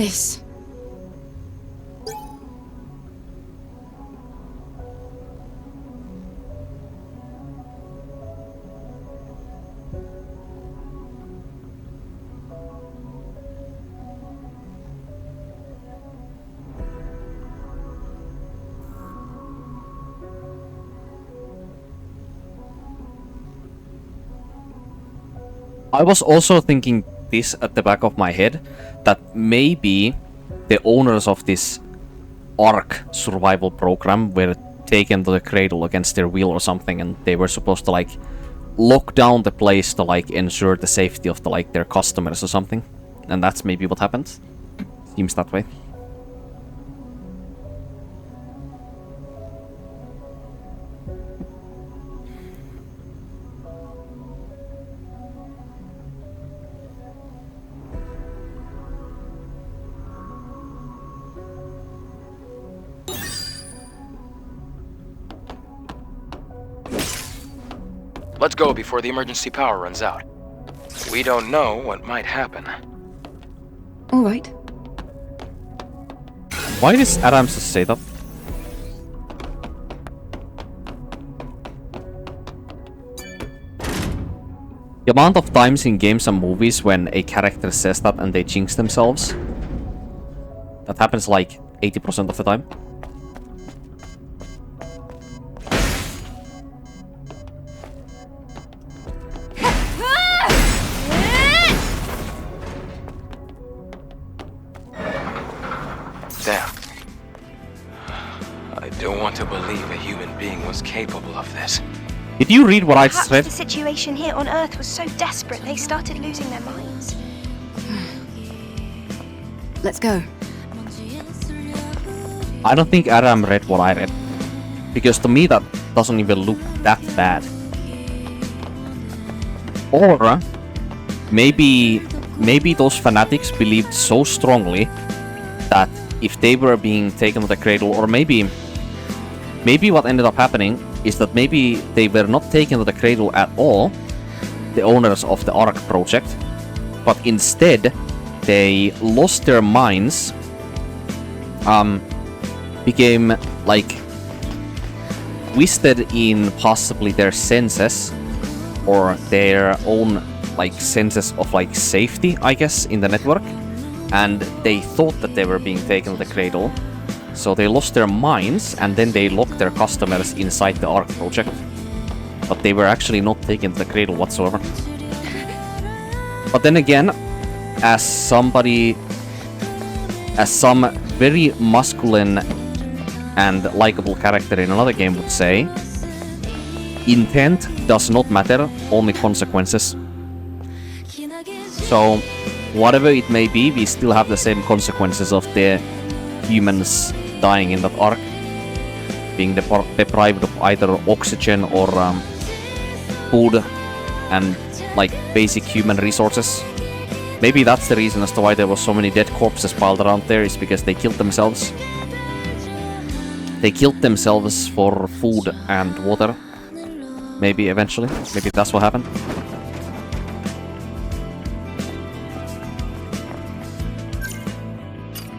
this? I was also thinking this at the back of my head, that maybe the owners of this Ark survival program were taken to the cradle against their will or something, and they were supposed to like lock down the place to like ensure the safety of the, like their customers or something, and that's maybe what happened. Seems that way. Let's go before the emergency power runs out. We don't know what might happen. All right. Why does Adams say that? The amount of times in games and movies when a character says that and they jinx themselves, that happens like 80% of the time. Damn. I don't want to believe a human being was capable of this. Did you read what I just Perhaps read? the situation here on Earth was so desperate they started losing their minds. Let's go. I don't think Adam read what I read, because to me that doesn't even look that bad. Or maybe those fanatics believed so strongly that if they were being taken to the cradle, or maybe what ended up happening is that maybe they were not taken to the cradle at all, the owners of the Ark project, but instead they lost their minds, became like twisted in possibly their senses, or their own like senses of like safety, I guess, in the network, and they thought that they were being taken to the cradle, so they lost their minds and then they locked their customers inside the Ark project, but they were actually not taken to the cradle whatsoever. But then again, as some very masculine and likable character in another game would say, intent does not matter, only consequences. So, whatever it may be, we still have the same consequences of the humans dying in that Ark, being deprived of either oxygen or food and like basic human resources. Maybe that's the reason as to why there was so many dead corpses piled around there, is because they killed themselves. They killed themselves for food and water. Maybe eventually. Maybe that's what happened.